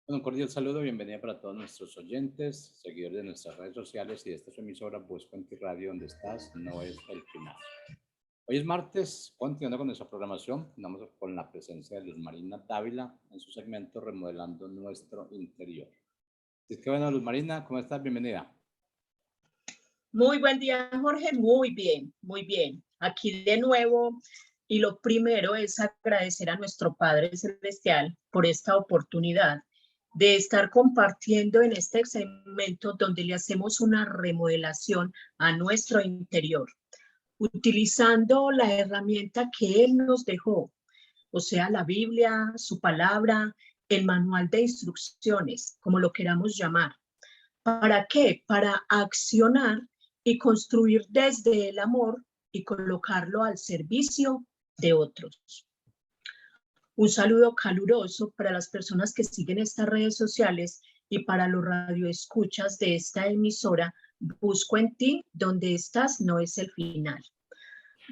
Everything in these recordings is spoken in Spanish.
Un cordial saludo, bienvenida para todos nuestros oyentes, seguidores de nuestras redes sociales y de esta su emisora Busco en ti Radio, donde estás, no es el final. Hoy es martes, continuando con nuestra programación, andamos con la presencia de Luz Marina Dávila en su segmento Remodelando Nuestro Interior. Así que bueno, Luz Marina, ¿cómo estás? Bienvenida. Muy buen día, Jorge. Muy bien, muy bien. Aquí de nuevo, y lo primero es agradecer a nuestro Padre Celestial por esta oportunidad de estar compartiendo en este segmento donde le hacemos una remodelación a nuestro interior, utilizando la herramienta que Él nos dejó, o sea, la Biblia, su palabra, el manual de instrucciones, como lo queramos llamar. ¿Para qué? Para accionar y construir desde el amor y colocarlo al servicio de otros. Un saludo caluroso para las personas que siguen estas redes sociales y para los radioescuchas de esta emisora Busco en ti, donde estás no es el final.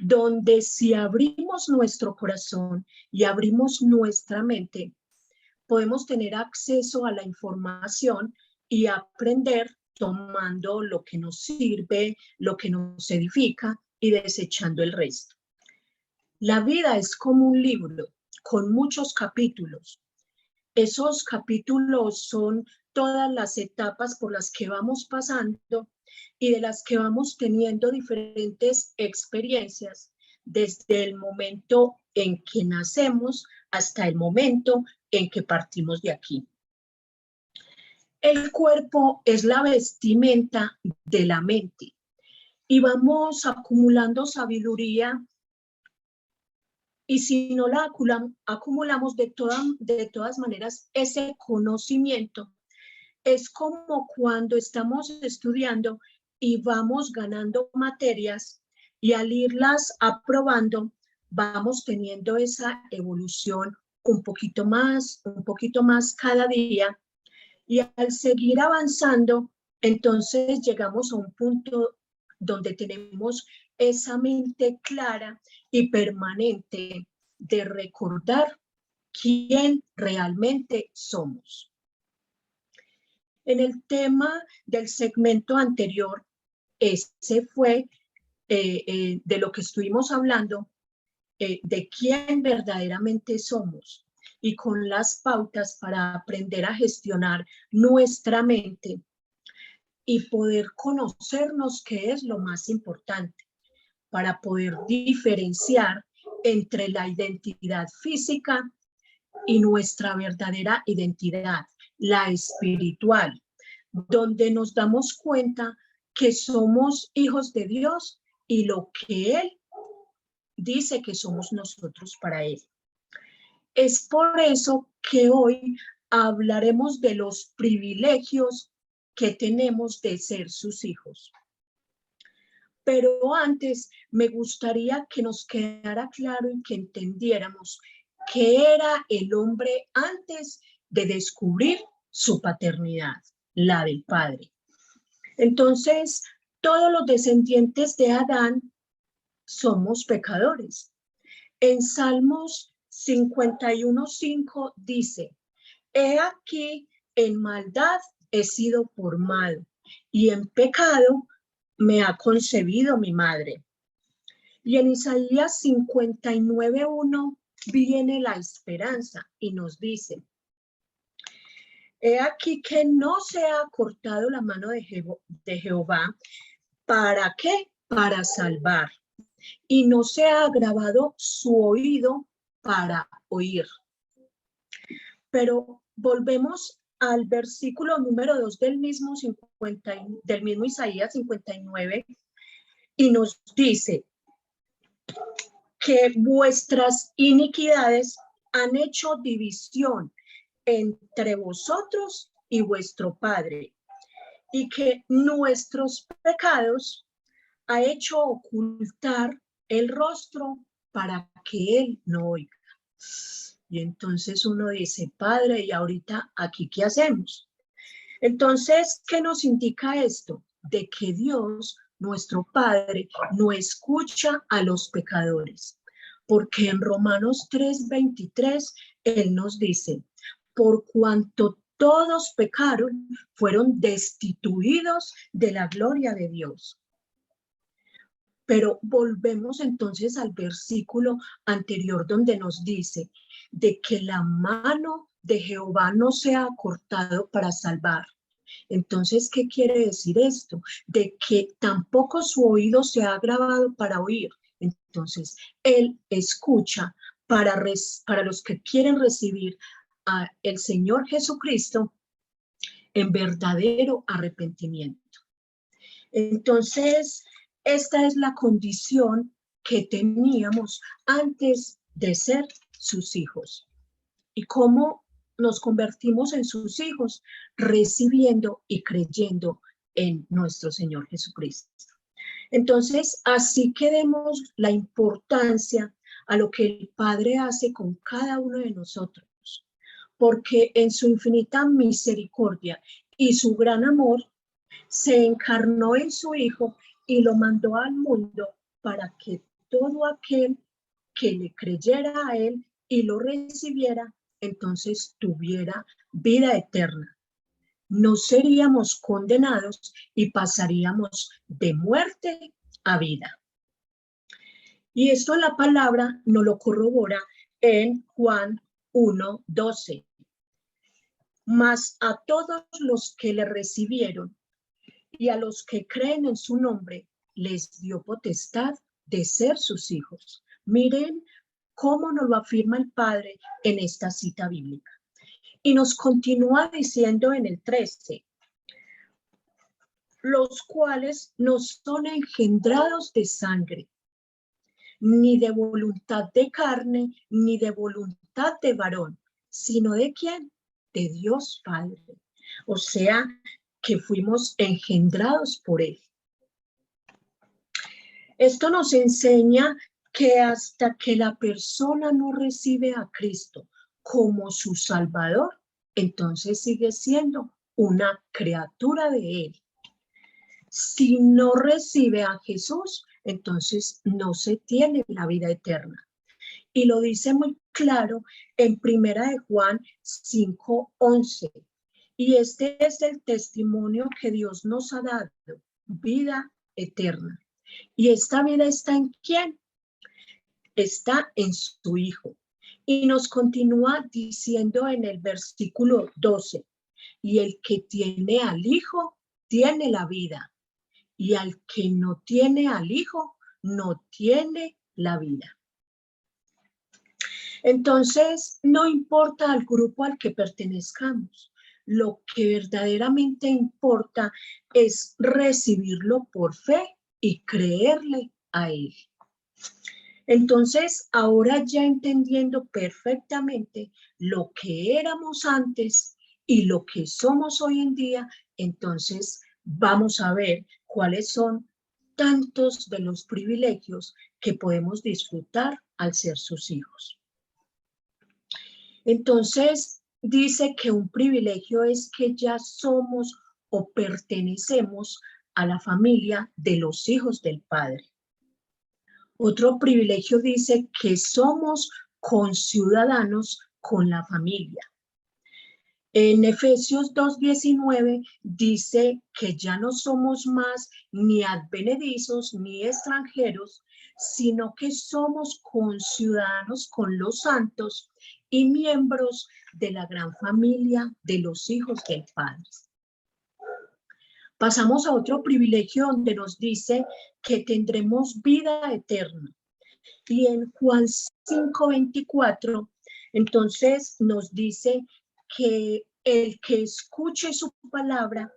Donde si abrimos nuestro corazón y abrimos nuestra mente, podemos tener acceso a la información y aprender tomando lo que nos sirve, lo que nos edifica y desechando el resto. La vida es como un libro con muchos capítulos. Esos capítulos son todas las etapas por las que vamos pasando y de las que vamos teniendo diferentes experiencias desde el momento en que nacemos hasta el momento en que partimos de aquí. El cuerpo es la vestimenta de la mente y vamos acumulando sabiduría y si no la acumulamos de todas maneras ese conocimiento, es como cuando estamos estudiando y vamos ganando materias y al irlas aprobando, vamos teniendo esa evolución un poquito más cada día y al seguir avanzando, entonces llegamos a un punto donde tenemos esa mente clara y permanente de recordar quién realmente somos. En el tema del segmento anterior, ese fue de lo que estuvimos hablando, de quién verdaderamente somos y con las pautas para aprender a gestionar nuestra mente y poder conocernos, que es lo más importante, para poder diferenciar entre la identidad física y nuestra verdadera identidad, la espiritual, donde nos damos cuenta que somos hijos de Dios y lo que Él dice que somos nosotros para Él. Es por eso que hoy hablaremos de los privilegios que tenemos de ser sus hijos. Pero antes me gustaría que nos quedara claro y que entendiéramos qué era el hombre antes de descubrir su paternidad, la del Padre. Entonces, todos los descendientes de Adán somos pecadores. En Salmos 51:5 dice: he aquí, en maldad he sido formado, y en pecado me ha concebido mi madre. Y en Isaías 59:1 viene la esperanza y nos dice: he aquí que no se ha cortado la mano de Jehová. ¿Para qué? Para salvar. Y no se ha agravado su oído para oír. Pero volvemos al versículo número 2 del mismo Isaías 59 y nos dice que vuestras iniquidades han hecho división entre vosotros y vuestro Padre, y que nuestros pecados ha hecho ocultar el rostro para que Él no oiga. Y entonces uno dice: Padre, ¿y ahorita aquí qué hacemos? Entonces, ¿qué nos indica esto? De que Dios, nuestro Padre, no escucha a los pecadores. Porque en Romanos 3:23, Él nos dice: por cuanto todos pecaron, fueron destituidos de la gloria de Dios. Pero volvemos entonces al versículo anterior donde nos dice de que la mano de Jehová no se ha cortado para salvar. Entonces, ¿qué quiere decir esto? De que tampoco su oído se ha agravado para oír. Entonces, Él escucha para los que quieren recibir a el Señor Jesucristo en verdadero arrepentimiento. Entonces, esta es la condición que teníamos antes de ser sus hijos. ¿Y cómo nos convertimos en sus hijos? Recibiendo y creyendo en nuestro Señor Jesucristo. Entonces, así que demos la importancia a lo que el Padre hace con cada uno de nosotros, porque en su infinita misericordia y su gran amor, se encarnó en su Hijo y lo mandó al mundo para que todo aquel que le creyera a Él y lo recibiera, entonces tuviera vida eterna. No seríamos condenados y pasaríamos de muerte a vida. Y esto la palabra nos lo corrobora en Juan 1:12. Mas a todos los que le recibieron y a los que creen en su nombre, les dio potestad de ser sus hijos. Miren cómo nos lo afirma el Padre en esta cita bíblica. Y nos continúa diciendo en el 13, los cuales no son engendrados de sangre, ni de voluntad de carne, ni de voluntad de varón, sino de ¿quién? De Dios Padre. O sea, que fuimos engendrados por Él. Esto nos enseña que hasta que la persona no recibe a Cristo como su Salvador, entonces sigue siendo una criatura de Él. Si no recibe a Jesús, entonces no se tiene la vida eterna. Y lo dice muy claro en 1 de Juan 5:11. Y este es el testimonio que Dios nos ha dado, vida eterna. ¿Y esta vida está en quién? Está en su Hijo. Y nos continúa diciendo en el versículo 12, y el que tiene al Hijo, tiene la vida. Y al que no tiene al Hijo, no tiene la vida. Entonces, no importa al grupo al que pertenezcamos. Lo que verdaderamente importa es recibirlo por fe y creerle a Él. Entonces, ahora ya entendiendo perfectamente lo que éramos antes y lo que somos hoy en día, entonces vamos a ver cuáles son tantos de los privilegios que podemos disfrutar al ser sus hijos. Entonces, dice que un privilegio es que ya somos o pertenecemos a la familia de los hijos del Padre. Otro privilegio dice que somos conciudadanos con la familia. En Efesios 2:19 dice que ya no somos más ni advenedizos ni extranjeros, sino que somos conciudadanos con los santos y miembros de la gran familia de los hijos del Padre. Pasamos a otro privilegio donde nos dice que tendremos vida eterna. Y en Juan 5:24, entonces nos dice que el que escuche su palabra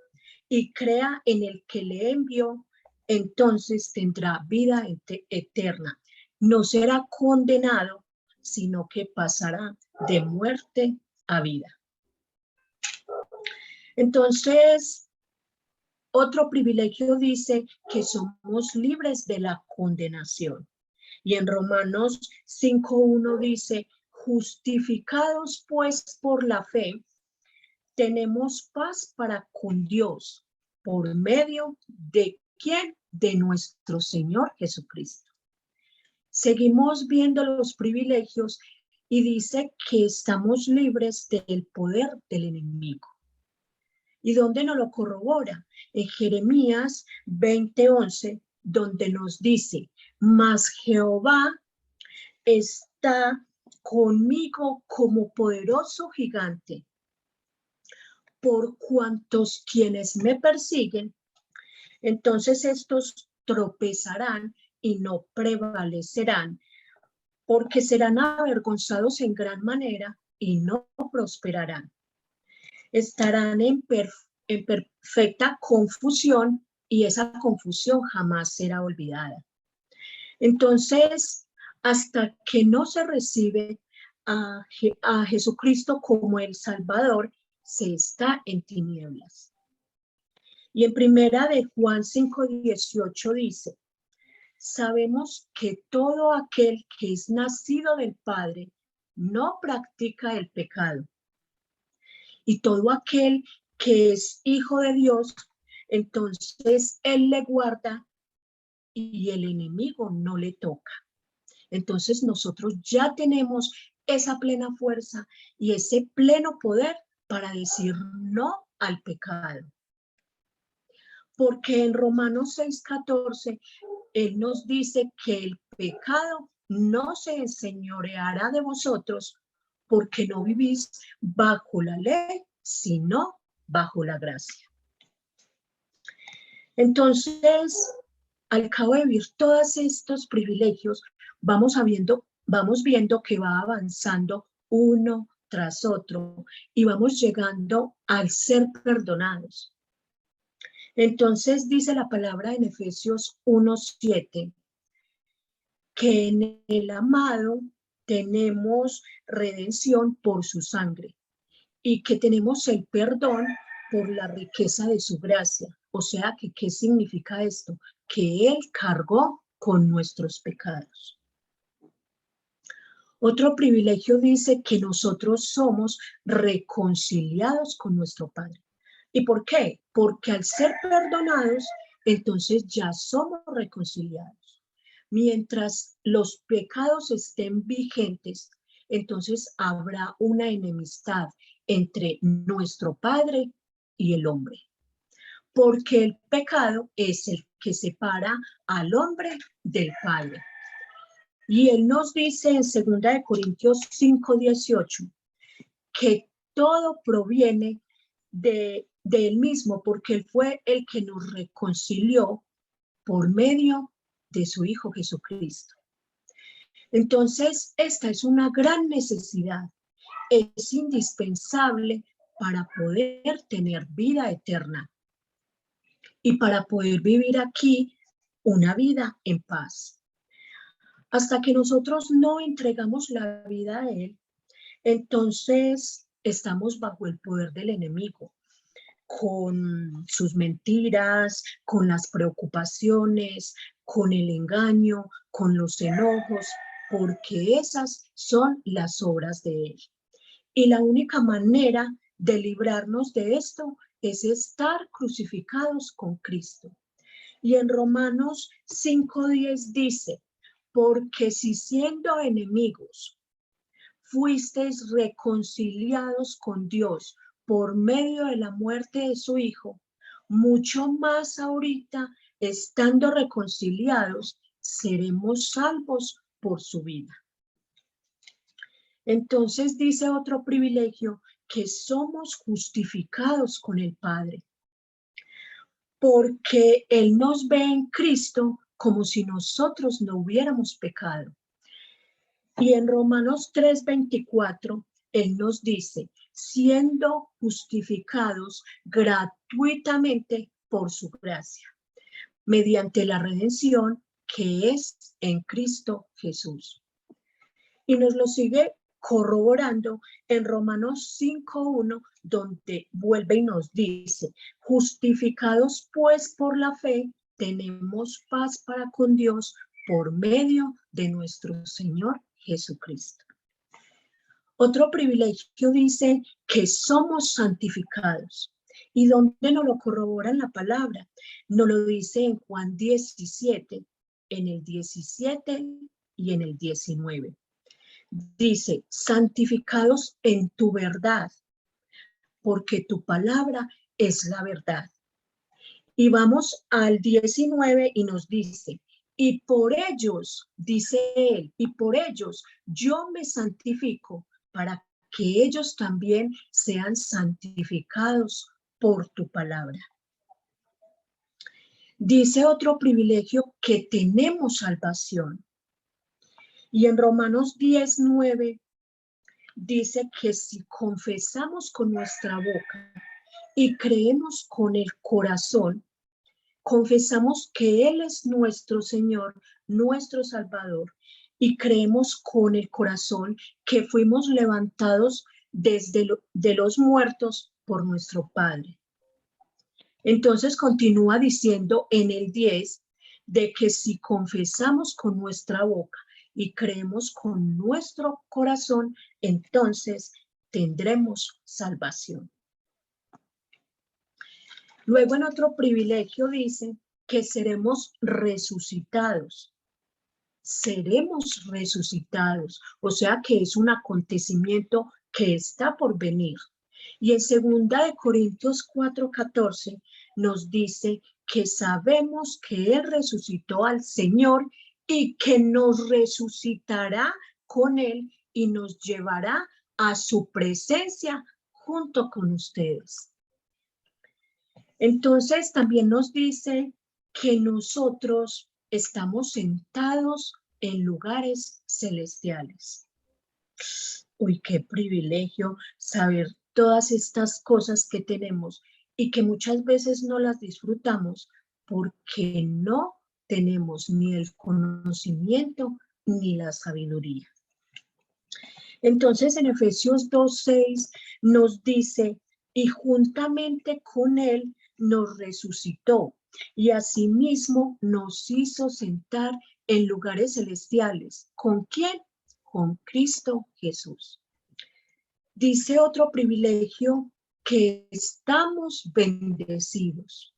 y crea en el que le envió, entonces tendrá vida eterna. No será condenado, sino que pasará de muerte a vida. Entonces, otro privilegio dice que somos libres de la condenación. Y en Romanos 5:1 dice, justificados pues por la fe, tenemos paz para con Dios, por medio de ¿quién? De nuestro Señor Jesucristo. Seguimos viendo los privilegios y dice que estamos libres del poder del enemigo. ¿Y dónde nos lo corrobora? En Jeremías 20:11, donde nos dice, mas Jehová está conmigo como poderoso gigante, por cuantos quienes me persiguen, entonces estos tropezarán y no prevalecerán, porque serán avergonzados en gran manera y no prosperarán. Estarán en perfecta confusión y esa confusión jamás será olvidada. Entonces, hasta que no se recibe a Jesucristo como el Salvador, se está en tinieblas. Y en primera de Juan 5:18 dice, sabemos que todo aquel que es nacido del Padre no practica el pecado. Y todo aquel que es hijo de Dios, entonces él le guarda y el enemigo no le toca. Entonces nosotros ya tenemos esa plena fuerza y ese pleno poder para decir no al pecado. Porque en Romanos 6:14, él nos dice que el pecado no se enseñoreará de vosotros, porque no vivís bajo la ley, sino bajo la gracia. Entonces, al cabo de vivir todos estos privilegios, vamos viendo que va avanzando uno tras otro y vamos llegando al ser perdonados. Entonces dice la palabra en Efesios 1:7, que en el amado tenemos redención por su sangre y que tenemos el perdón por la riqueza de su gracia. O sea, que ¿qué significa esto? Que Él cargó con nuestros pecados. Otro privilegio dice que nosotros somos reconciliados con nuestro Padre. ¿Y por qué? Porque al ser perdonados, entonces ya somos reconciliados. Mientras los pecados estén vigentes, entonces habrá una enemistad entre nuestro Padre y el hombre. Porque el pecado es el que separa al hombre del Padre. Y él nos dice en 2 Corintios 5:18 que todo proviene de él mismo, porque él fue el que nos reconcilió por medio de su Hijo Jesucristo. Entonces, esta es una gran necesidad. Es indispensable para poder tener vida eterna y para poder vivir aquí una vida en paz. Hasta que nosotros no entregamos la vida a Él, entonces estamos bajo el poder del enemigo, con sus mentiras, con las preocupaciones, con el engaño, con los enojos, porque esas son las obras de Él. Y la única manera de librarnos de esto es estar crucificados con Cristo. Y en Romanos 5:10 dice, porque si siendo enemigos fuisteis reconciliados con Dios por medio de la muerte de su Hijo, mucho más ahorita, estando reconciliados, seremos salvos por su vida. Entonces dice otro privilegio, que somos justificados con el Padre, porque Él nos ve en Cristo como si nosotros no hubiéramos pecado. Y en Romanos 3:24, Él nos dice, siendo justificados gratuitamente por su gracia, mediante la redención que es en Cristo Jesús. Y nos lo sigue corroborando en Romanos 5:1, donde vuelve y nos dice, justificados pues por la fe, tenemos paz para con Dios por medio de nuestro Señor Jesucristo. Otro privilegio dice que somos santificados. ¿Y dónde nos lo corrobora en la palabra? Nos lo dice en Juan 17, en el 17 y en el 19. dice, santificados en tu verdad, porque tu palabra es la verdad. Y vamos al 19 y nos dice, y por ellos, dice él, y por ellos yo me santifico para que ellos también sean santificados por tu palabra. Dice otro privilegio que tenemos salvación. Y en Romanos 10:9 dice que si confesamos con nuestra boca y creemos con el corazón, confesamos que Él es nuestro Señor, nuestro Salvador, y creemos con el corazón que fuimos levantados de los muertos por nuestro Padre. Entonces continúa diciendo en el 10 de que si confesamos con nuestra boca y creemos con nuestro corazón, entonces tendremos salvación. Luego en otro privilegio dice que seremos resucitados. Seremos resucitados, o sea que es un acontecimiento que está por venir. Y en 2 Corintios 4:14 nos dice que sabemos que Él resucitó al Señor y que nos resucitará con Él y nos llevará a su presencia junto con ustedes. Entonces también nos dice que nosotros estamos sentados en lugares celestiales. Uy, qué privilegio saber todas estas cosas que tenemos y que muchas veces no las disfrutamos porque no tenemos ni el conocimiento ni la sabiduría. Entonces en Efesios 2:6 nos dice, y juntamente con Él nos resucitó y asimismo nos hizo sentar en lugares celestiales. ¿Con quién? Con Cristo Jesús. Dice otro privilegio que estamos bendecidos.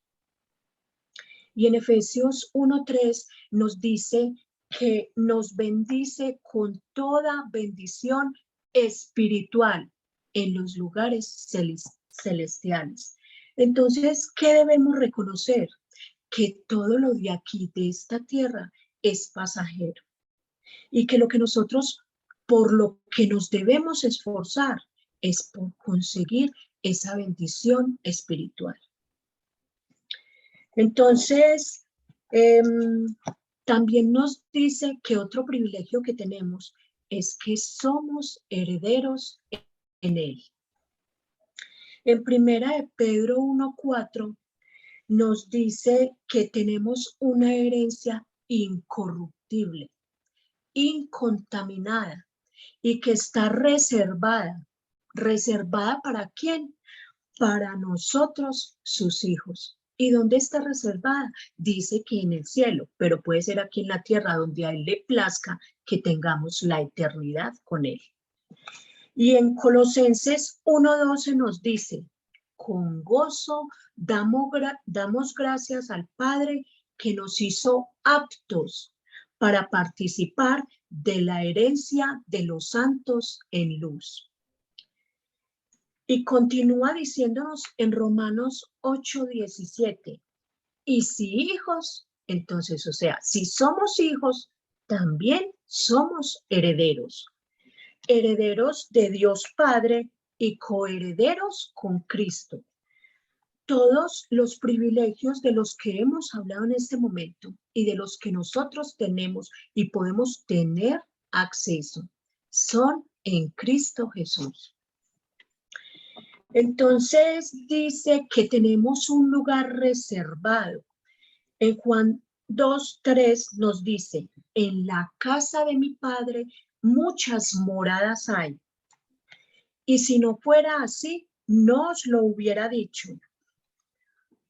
Y en Efesios 1:3 nos dice que nos bendice con toda bendición espiritual en los lugares celestiales. Entonces, ¿qué debemos reconocer? Que todo lo de aquí, de esta tierra, es pasajero. Y que lo que nosotros, por lo que nos debemos esforzar, es por conseguir esa bendición espiritual. Entonces, también nos dice que otro privilegio que tenemos es que somos herederos en Él. En 1 Pedro 1:4 nos dice que tenemos una herencia incorruptible, incontaminada y que está reservada. ¿Reservada para quién? Para nosotros, sus hijos. ¿Y dónde está reservada? Dice que en el cielo, pero puede ser aquí en la tierra donde a Él le plazca que tengamos la eternidad con Él. Y en Colosenses 1:12 nos dice, con gozo damos gracias al Padre que nos hizo aptos para participar de la herencia de los santos en luz. Y continúa diciéndonos en Romanos 8:17, y si hijos, entonces, o sea, si somos hijos, también somos herederos. Herederos de Dios Padre y coherederos con Cristo. Todos los privilegios de los que hemos hablado en este momento y de los que nosotros tenemos y podemos tener acceso son en Cristo Jesús. Entonces dice que tenemos un lugar reservado. En Juan 2:3 nos dice, en la casa de mi Padre muchas moradas hay. Y si no fuera así, no os lo hubiera dicho.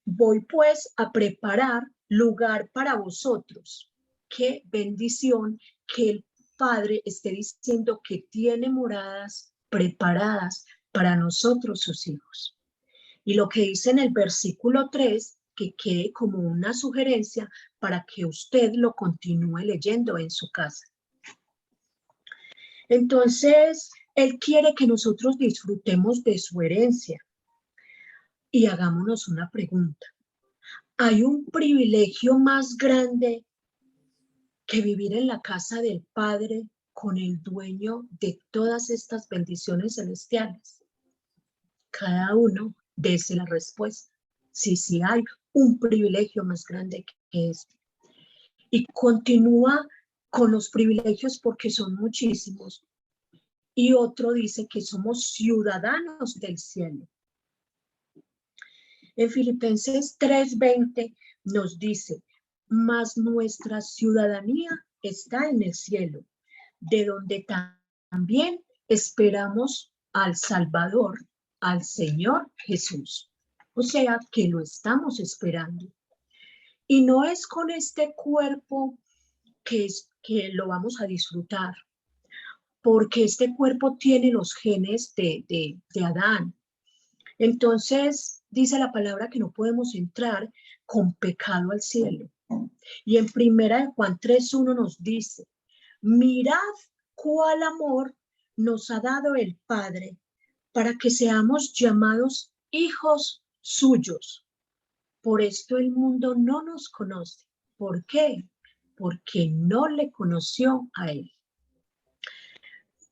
Voy pues a preparar lugar para vosotros. Qué bendición que el Padre esté diciendo que tiene moradas preparadas para nosotros, sus hijos. Y lo que dice en el versículo 3, que quede como una sugerencia para que usted lo continúe leyendo en su casa. Entonces, Él quiere que nosotros disfrutemos de su herencia. Y hagámonos una pregunta. ¿Hay un privilegio más grande que vivir en la casa del Padre con el dueño de todas estas bendiciones celestiales? Cada uno dése la respuesta. Sí, sí hay un privilegio más grande que este. Y continúa con los privilegios porque son muchísimos. Y otro dice que somos ciudadanos del cielo. En Filipenses 3:20 nos dice, mas nuestra ciudadanía está en el cielo, de donde también esperamos al Salvador, al Señor Jesús. O sea, que lo estamos esperando. Y no es con este cuerpo que lo vamos a disfrutar, porque este cuerpo tiene los genes de Adán. Entonces, dice la palabra que no podemos entrar con pecado al cielo. Y en 1 Juan 3:1 nos dice, mirad cuál amor nos ha dado el Padre para que seamos llamados hijos suyos. Por esto el mundo no nos conoce. ¿Por qué? Porque no le conoció a Él.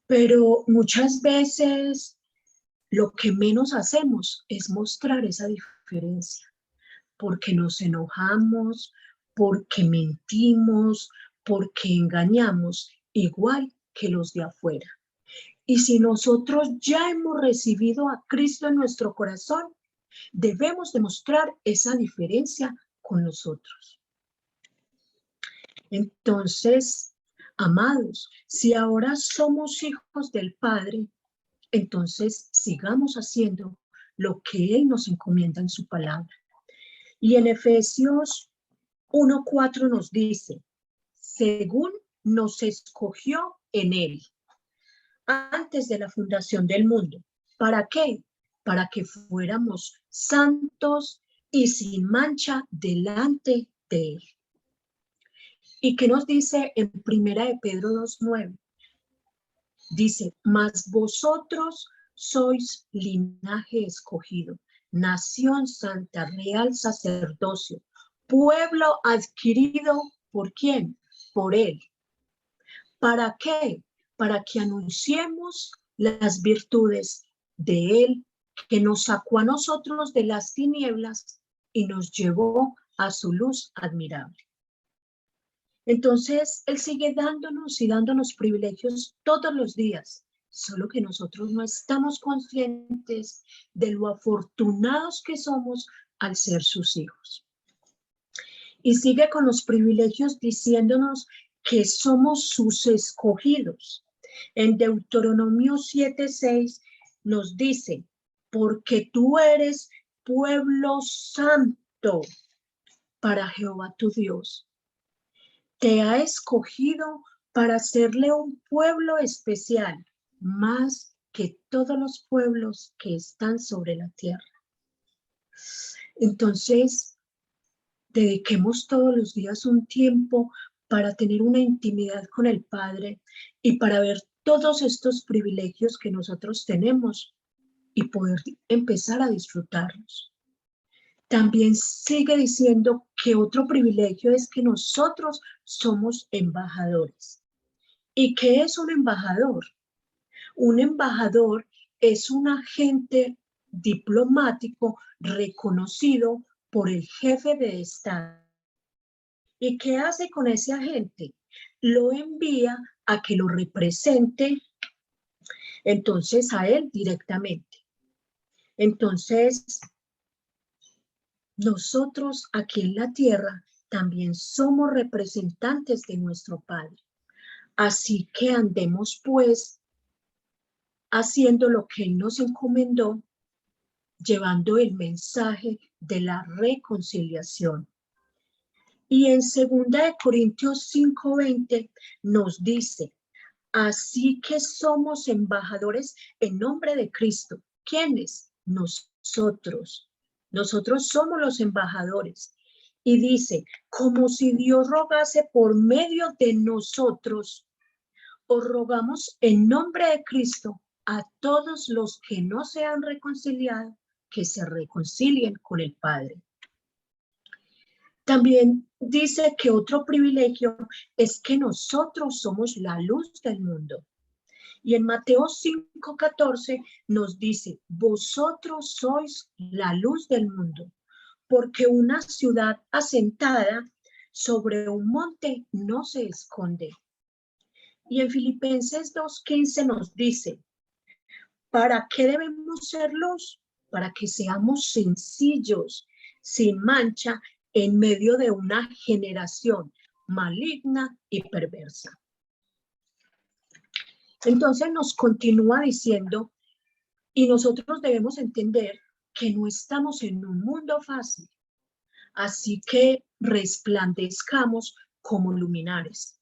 Pero muchas veces lo que menos hacemos es mostrar esa diferencia, porque nos enojamos, porque mentimos, porque engañamos, igual que los de afuera. Y si nosotros ya hemos recibido a Cristo en nuestro corazón, debemos demostrar esa diferencia con nosotros. Entonces, amados, si ahora somos hijos del Padre, entonces sigamos haciendo lo que Él nos encomienda en su palabra. Y en Efesios 1:4 nos dice, según nos escogió en Él, antes de la fundación del mundo. ¿Para qué? Para que fuéramos santos y sin mancha delante de Él. ¿Y qué nos dice en 1 Pedro 2:9? Dice, mas vosotros sois linaje escogido, nación santa, real sacerdocio, pueblo adquirido, ¿por quién? Por Él. ¿Para qué? Para que anunciemos las virtudes de Él, que nos sacó a nosotros de las tinieblas y nos llevó a su luz admirable. Entonces, Él sigue dándonos y dándonos privilegios todos los días, solo que nosotros no estamos conscientes de lo afortunados que somos al ser sus hijos. Y sigue con los privilegios diciéndonos que somos sus escogidos. En Deuteronomio 7:6 nos dice, porque tú eres pueblo santo para Jehová tu Dios. Te ha escogido para hacerle un pueblo especial, más que todos los pueblos que están sobre la tierra. Entonces, dediquemos todos los días un tiempo para tener una intimidad con el Padre y para ver todos estos privilegios que nosotros tenemos y poder empezar a disfrutarlos. También sigue diciendo que otro privilegio es que nosotros somos embajadores. ¿Y qué es un embajador? Un embajador es un agente diplomático reconocido por el jefe de Estado. ¿Y qué hace con ese agente? Lo envía a que lo represente entonces a él directamente. Entonces, nosotros aquí en la tierra también somos representantes de nuestro Padre. Así que andemos pues haciendo lo que Él nos encomendó, llevando el mensaje de la reconciliación. Y en 2 Corintios 5:20 nos dice, así que somos embajadores en nombre de Cristo. ¿Quiénes? Nosotros. Nosotros somos los embajadores. Y dice, como si Dios rogase por medio de nosotros. os rogamos en nombre de Cristo a todos los que no se han reconciliado, que se reconcilien con el Padre. También dice que otro privilegio es que nosotros somos la luz del mundo. Y en Mateo 5:14 nos dice, vosotros sois la luz del mundo, porque una ciudad asentada sobre un monte no se esconde. Y en Filipenses 2:15 nos dice, ¿para qué debemos ser luz? Para que seamos sencillos, sin mancha, en medio de una generación maligna y perversa. Entonces nos continúa diciendo, y nosotros debemos entender que no estamos en un mundo fácil, así que resplandezcamos como luminares.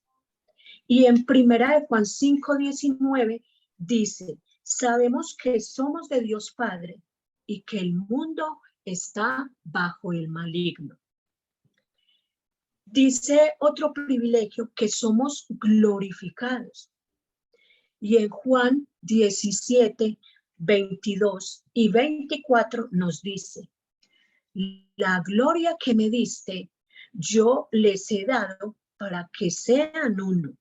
Y en 1 Juan 5:19 dice, sabemos que somos de Dios Padre y que el mundo está bajo el maligno. Dice otro privilegio que somos glorificados. Y en Juan 17:22 y 24 nos dice, la gloria que me diste, yo les he dado para que sean uno,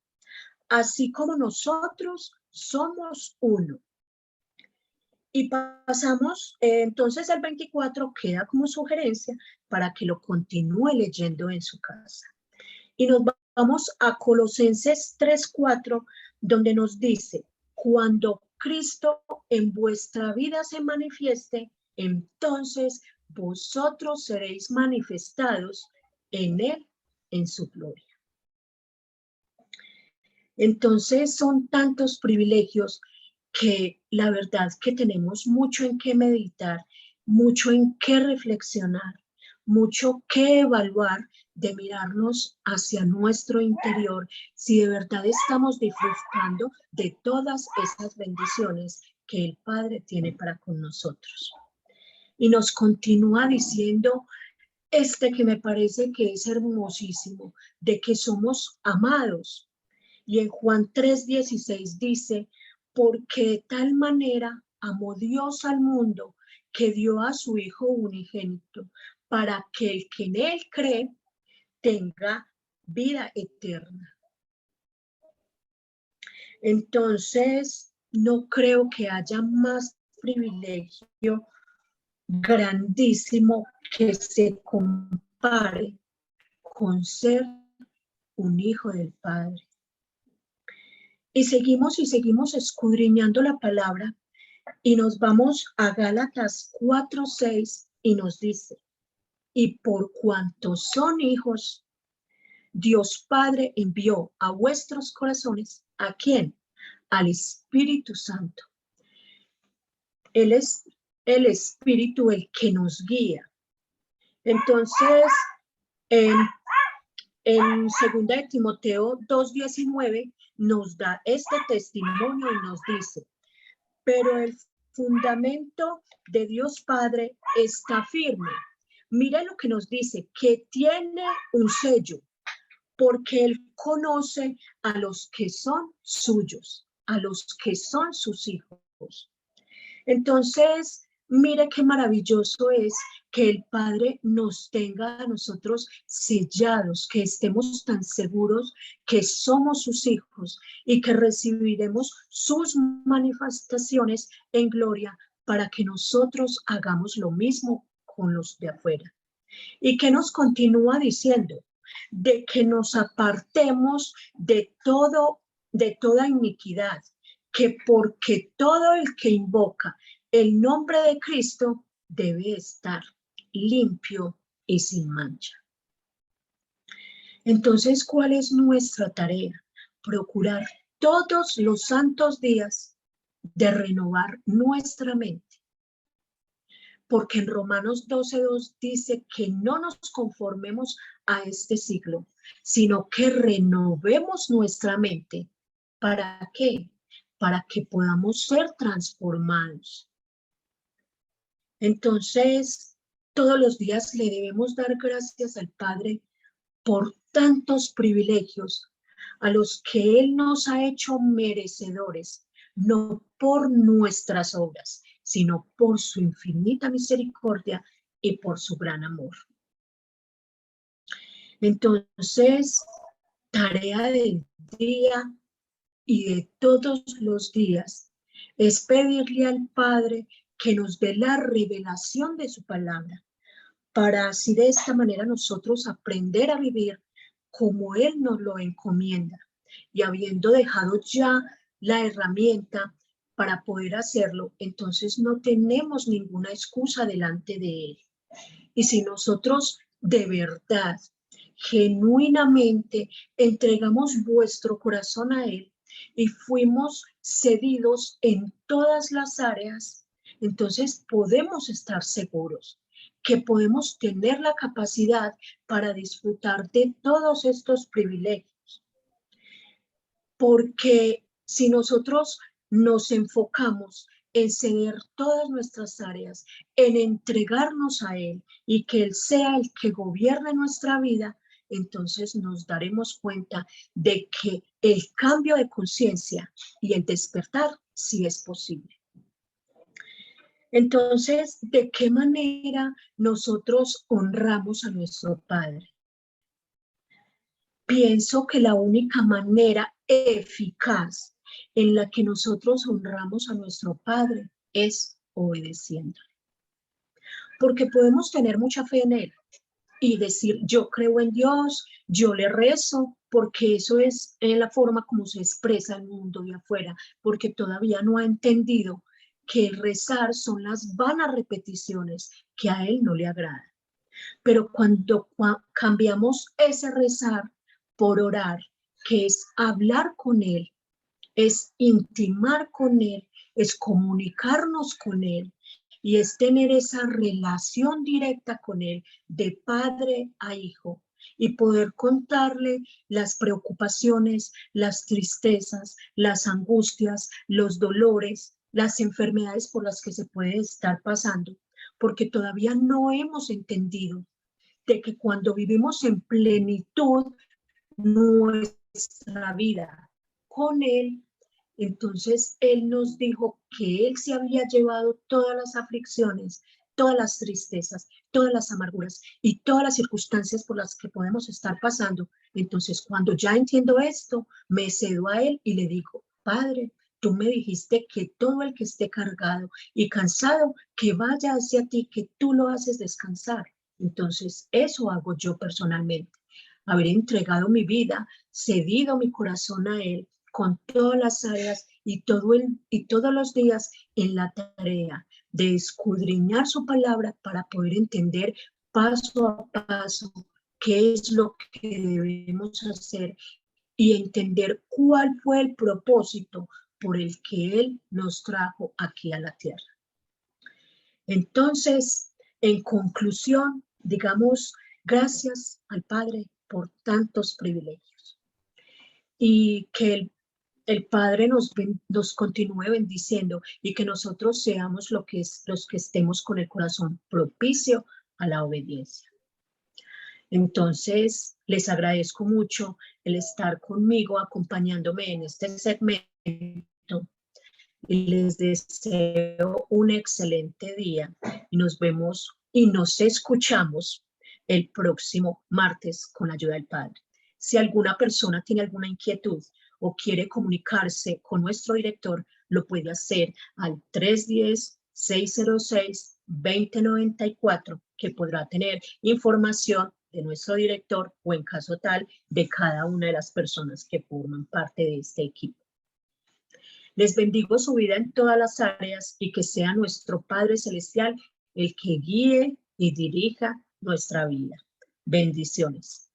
así como nosotros somos uno. Y pasamos, entonces el 24 queda como sugerencia para que lo continúe leyendo en su casa. Y nos vamos a Colosenses 3:4, donde nos dice, cuando Cristo en vuestra vida se manifieste, entonces vosotros seréis manifestados en Él, en su gloria. Entonces son tantos privilegios que la verdad que tenemos mucho en qué meditar, mucho en qué reflexionar, mucho que evaluar, de mirarnos hacia nuestro interior, si de verdad estamos disfrutando de todas esas bendiciones que el Padre tiene para con nosotros. Y nos continúa diciendo que me parece que es hermosísimo, de que somos amados. Y en Juan 3:16 dice, porque de tal manera amó Dios al mundo que dio a su Hijo unigénito, para que el que en Él cree tenga vida eterna. Entonces, no creo que haya más privilegio grandísimo que se compare con ser un hijo del Padre. Y seguimos escudriñando la palabra y nos vamos a Gálatas 4:6 y nos dice, y por cuanto son hijos, Dios Padre envió a vuestros corazones, ¿a quién? Al Espíritu Santo. Él es el Espíritu el que nos guía. Entonces, en 2 de Timoteo 2:19 nos da este testimonio y nos dice, pero el fundamento de Dios Padre está firme. Mira lo que nos dice, que tiene un sello, porque Él conoce a los que son suyos, a los que son sus hijos. Entonces, mire qué maravilloso es que el Padre nos tenga a nosotros sellados, que estemos tan seguros que somos sus hijos y que recibiremos sus manifestaciones en gloria para que nosotros hagamos lo mismo con los de afuera. ¿Y qué nos continúa diciendo? De que nos apartemos de toda iniquidad, que porque todo el que invoca el nombre de Cristo debe estar limpio y sin mancha. Entonces, ¿cuál es nuestra tarea? Procurar todos los santos días de renovar nuestra mente. Porque en Romanos 12:2 dice que no nos conformemos a este siglo, sino que renovemos nuestra mente. ¿Para qué? Para que podamos ser transformados. Entonces, todos los días le debemos dar gracias al Padre por tantos privilegios, a los que Él nos ha hecho merecedores, no por nuestras obras, sino por su infinita misericordia y por su gran amor. Entonces, tarea del día y de todos los días es pedirle al Padre que nos dé la revelación de su palabra, para así de esta manera nosotros aprender a vivir como Él nos lo encomienda, y habiendo dejado ya la herramienta para poder hacerlo, entonces no tenemos ninguna excusa delante de Él. Y si nosotros de verdad, genuinamente entregamos vuestro corazón a Él y fuimos cedidos en todas las áreas, entonces podemos estar seguros que podemos tener la capacidad para disfrutar de todos estos privilegios. Porque si nosotros nos enfocamos en ceder todas nuestras áreas, en entregarnos a Él y que Él sea el que gobierne nuestra vida, entonces nos daremos cuenta de que el cambio de conciencia y el despertar sí es posible. Entonces, ¿de qué manera nosotros honramos a nuestro Padre? Pienso que la única manera eficaz en la que nosotros honramos a nuestro Padre es obedeciéndole. Porque podemos tener mucha fe en Él y decir, yo creo en Dios, yo le rezo, porque eso es la forma como se expresa el mundo de afuera, porque todavía no ha entendido que rezar son las vanas repeticiones que a Él no le agradan. Pero cuando cambiamos ese rezar por orar, que es hablar con Él, es intimar con Él, es comunicarnos con Él y es tener esa relación directa con Él de padre a hijo y poder contarle las preocupaciones, las tristezas, las angustias, los dolores, las enfermedades por las que se puede estar pasando, porque todavía no hemos entendido de que cuando vivimos en plenitud nuestra vida con Él, entonces Él nos dijo que Él se había llevado todas las aflicciones, todas las tristezas, todas las amarguras y todas las circunstancias por las que podemos estar pasando. Entonces, cuando ya entiendo esto, me cedo a Él y le digo, Padre, tú me dijiste que todo el que esté cargado y cansado, que vaya hacia ti, que tú lo haces descansar. Entonces, eso hago yo personalmente. Haber entregado mi vida, cedido mi corazón a Él con todas las áreas y todos los días en la tarea de escudriñar su palabra para poder entender paso a paso qué es lo que debemos hacer y entender cuál fue el propósito por el que Él nos trajo aquí a la tierra. Entonces, en conclusión, digamos, gracias al Padre por tantos privilegios y que el Padre nos continúe bendiciendo y que nosotros seamos los que estemos con el corazón propicio a la obediencia. Entonces, les agradezco mucho el estar conmigo, acompañándome en este segmento y les deseo un excelente día y nos vemos y nos escuchamos el próximo martes con la ayuda del Padre. Si alguna persona tiene alguna inquietud o quiere comunicarse con nuestro director, lo puede hacer al 310-606-2094, que podrá tener información de nuestro director o en caso tal de cada una de las personas que forman parte de este equipo. Les bendigo su vida en todas las áreas y que sea nuestro Padre Celestial el que guíe y dirija nuestra vida. Bendiciones.